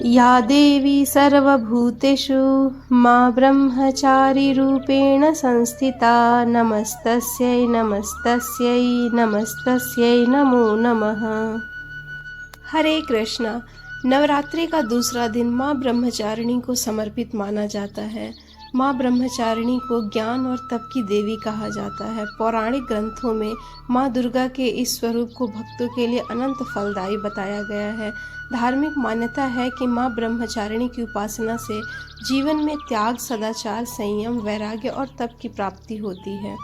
या देवी सर्वभूतेषु मां ब्रह्मचारिरूपेण संस्थिता नमस्तस्यै नमस्तस्यै नमस्तस्यै नमो नमः। हरे कृष्णा। नवरात्रि का दूसरा दिन माँ ब्रह्मचारिणी को समर्पित माना जाता है। माँ ब्रह्मचारिणी को ज्ञान और तप की देवी कहा जाता है। पौराणिक ग्रंथों में माँ दुर्गा के इस स्वरूप को भक्तों के लिए अनंत फलदायी बताया गया है। धार्मिक मान्यता है कि माँ ब्रह्मचारिणी की उपासना से जीवन में त्याग, सदाचार, संयम, वैराग्य और तप की प्राप्ति होती है।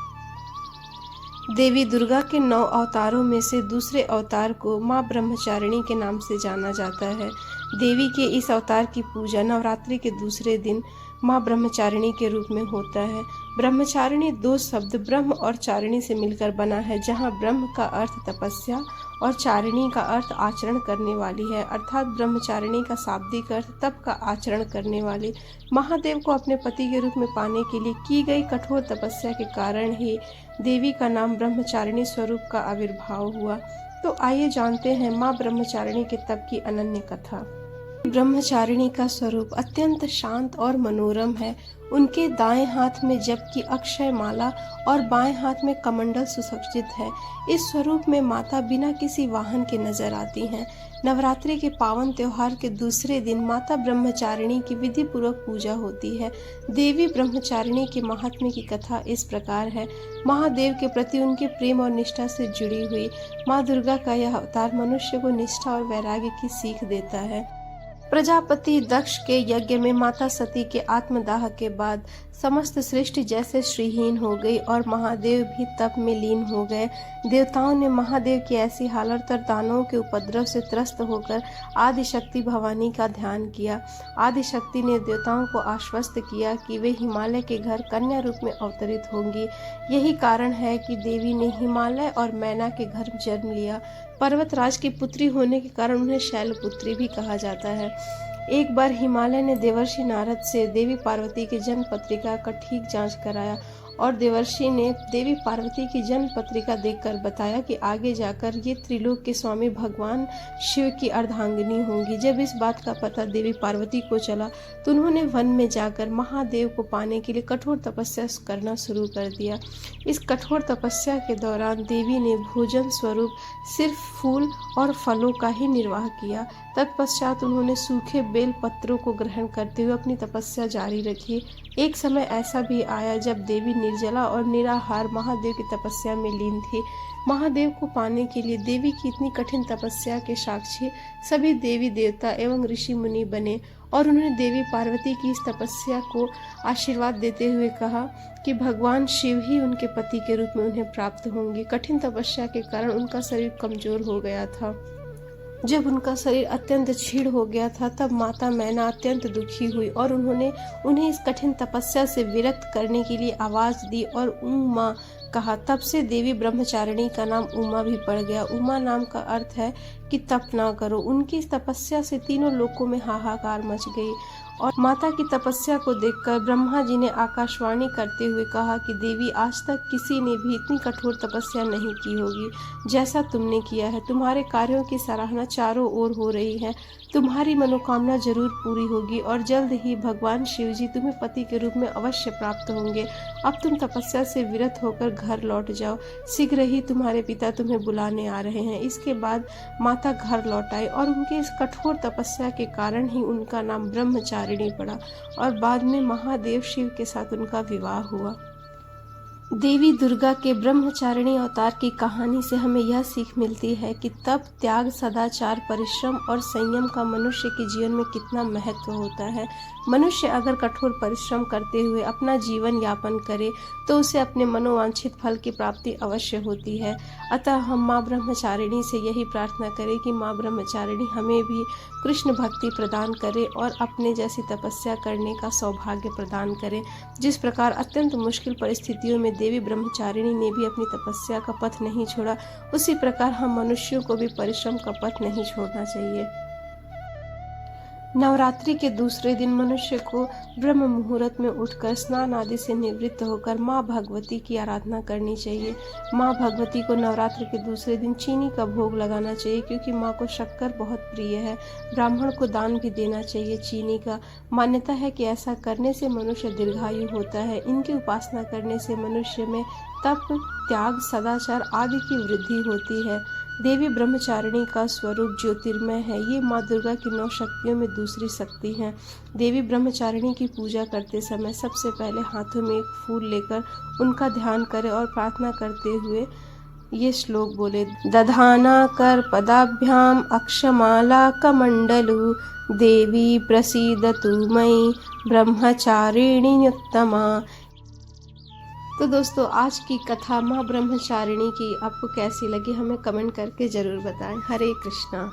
देवी दुर्गा के 9 अवतारों में से दूसरे अवतार को माँ ब्रह्मचारिणी के नाम से जाना जाता है। देवी के इस अवतार की पूजा नवरात्रि के दूसरे दिन माँ ब्रह्मचारिणी के रूप में होता है। ब्रह्मचारिणी 2 शब्द ब्रह्म और चारिणी से मिलकर बना है, जहाँ ब्रह्म का अर्थ तपस्या और चारिणी का अर्थ आचरण करने वाली है, अर्थात ब्रह्मचारिणी का शाब्दिक अर्थ तप का आचरण करने वाली। महादेव को अपने पति के रूप में पाने के लिए की गई कठोर तपस्या के कारण ही देवी का नाम ब्रह्मचारिणी स्वरूप का आविर्भाव हुआ। तो आइए जानते हैं माँ ब्रह्मचारिणी के तप की अनन्य कथा। ब्रह्मचारिणी का स्वरूप अत्यंत शांत और मनोरम है। उनके दाएं हाथ में जप की अक्षय माला और बाएं हाथ में कमंडल सुसज्जित है। इस स्वरूप में माता बिना किसी वाहन के नजर आती हैं। नवरात्रि के पावन त्योहार के दूसरे दिन माता ब्रह्मचारिणी की विधि पूर्वक पूजा होती है। देवी ब्रह्मचारिणी के महात्म्य की कथा इस प्रकार है। महादेव के प्रति उनके प्रेम और निष्ठा से जुड़ी हुई माँ दुर्गा का यह अवतार मनुष्य को निष्ठा और वैराग्य की सीख देता है। प्रजापति दक्ष के यज्ञ में माता सती के आत्मदाह के बाद समस्त सृष्टि जैसे श्रीहीन हो गई और महादेव भी तप में लीन हो गए। देवताओं ने महादेव की ऐसी हालत और दानवों के उपद्रव से त्रस्त होकर आदिशक्ति भवानी का ध्यान किया। आदिशक्ति ने देवताओं को आश्वस्त किया कि वे हिमालय के घर कन्या रूप में अवतरित होंगी। यही कारण है कि देवी ने हिमालय और मैना के घर जन्म लिया। पर्वतराज की पुत्री होने के कारण उन्हें शैलपुत्री भी कहा जाता है। एक बार हिमालय ने देवर्षि नारद से देवी पार्वती की जन्म पत्रिका का ठीक जांच कराया और देवर्षि ने देवी पार्वती की जन्म पत्रिका देखकर बताया कि आगे जाकर ये त्रिलोक के स्वामी भगवान शिव की अर्धांगिनी होंगी। जब इस बात का पता देवी पार्वती को चला तो उन्होंने वन में जाकर महादेव को पाने के लिए कठोर तपस्या करना शुरू कर दिया। इस कठोर तपस्या के दौरान देवी ने भोजन स्वरूप सिर्फ फूल और फलों का ही निर्वाह किया। तत्पश्चात उन्होंने सूखे बेल पत्रों को ग्रहण करते हुए अपनी तपस्या जारी रखी। एक समय ऐसा भी आया जब देवी निर्जला और निराहार महादेव की तपस्या में लीन थी। महादेव को पाने के लिए देवी की इतनी कठिन तपस्या के साक्षी सभी देवी देवता एवं ऋषि मुनि बने और उन्होंने देवी पार्वती की इस तपस्या को आशीर्वाद देते हुए कहा कि भगवान शिव ही उनके पति के रूप में उन्हें प्राप्त होंगे। कठिन तपस्या के कारण उनका शरीर कमजोर हो गया था। जब उनका शरीर अत्यंत क्षीण हो गया था तब माता मैना अत्यंत दुखी हुई और उन्हें इस कठिन तपस्या से विरक्त करने के लिए आवाज दी और उमा कहा। तब से देवी ब्रह्मचारिणी का नाम उमा भी पड़ गया। उमा नाम का अर्थ है कि तप ना करो। उनकी इस तपस्या से तीनों लोकों में हाहाकार मच गई और माता की तपस्या को देखकर ब्रह्मा जी ने आकाशवाणी करते हुए कहा कि देवी, आज तक किसी ने भी इतनी कठोर तपस्या नहीं की होगी जैसा तुमने किया है। तुम्हारे कार्यों की सराहना चारों ओर हो रही है। तुम्हारी मनोकामना जरूर पूरी होगी और जल्द ही भगवान शिव जी तुम्हें पति के रूप में अवश्य प्राप्त होंगे। अब तुम तपस्या से विरत होकर घर लौट जाओ। शीघ्र ही तुम्हारे पिता तुम्हें बुलाने आ रहे हैं। इसके बाद माता घर लौट आई और उनकी इस कठोर तपस्या के कारण ही उनका नाम ब्रह्मचारिणी पड़ा और बाद में महादेव शिव के साथ उनका विवाह हुआ। देवी दुर्गा के ब्रह्मचारिणी अवतार की कहानी से हमें यह सीख मिलती है कि तप, त्याग, सदाचार, परिश्रम और संयम का मनुष्य के जीवन में कितना महत्व होता है। मनुष्य अगर कठोर परिश्रम करते हुए अपना जीवन यापन करे तो उसे अपने मनोवांछित फल की प्राप्ति अवश्य होती है। अतः हम माँ ब्रह्मचारिणी से यही प्रार्थना करें कि माँ ब्रह्मचारिणी हमें भी कृष्ण भक्ति प्रदान करे और अपने जैसी तपस्या करने का सौभाग्य प्रदान करे। जिस प्रकार अत्यंत मुश्किल परिस्थितियों में देवी ब्रह्मचारिणी ने भी अपनी तपस्या का पथ नहीं छोड़ा, उसी प्रकार हम मनुष्यों को भी परिश्रम का पथ नहीं छोड़ना चाहिए। नवरात्रि के दूसरे दिन मनुष्य को ब्रह्म मुहूर्त में उठकर स्नान आदि से निवृत्त होकर माँ भगवती की आराधना करनी चाहिए। माँ भगवती को नवरात्रि के दूसरे दिन चीनी का भोग लगाना चाहिए, क्योंकि माँ को शक्कर बहुत प्रिय है। ब्राह्मण को दान भी देना चाहिए चीनी का। मान्यता है कि ऐसा करने से मनुष्य दीर्घायु होता है। इनकी उपासना करने से मनुष्य में तप, त्याग, सदाचार आदि की वृद्धि होती है। देवी ब्रह्मचारिणी का स्वरूप ज्योतिर्मय है। ये माँ दुर्गा की 9 शक्तियों में दूसरी शक्ति हैं। देवी ब्रह्मचारिणी की पूजा करते समय सबसे पहले हाथों में एक फूल लेकर उनका ध्यान करें और प्रार्थना करते हुए ये श्लोक बोले। दधाना कर पदाभ्याम अक्षमाला कमंडलु देवी प्रसीदतु मयि ब्रह्मचारिणी उत्तमा। तो दोस्तों, आज की कथा माँ ब्रह्मचारिणी की आपको कैसी लगी हमें कमेंट करके ज़रूर बताएं। हरे कृष्णा।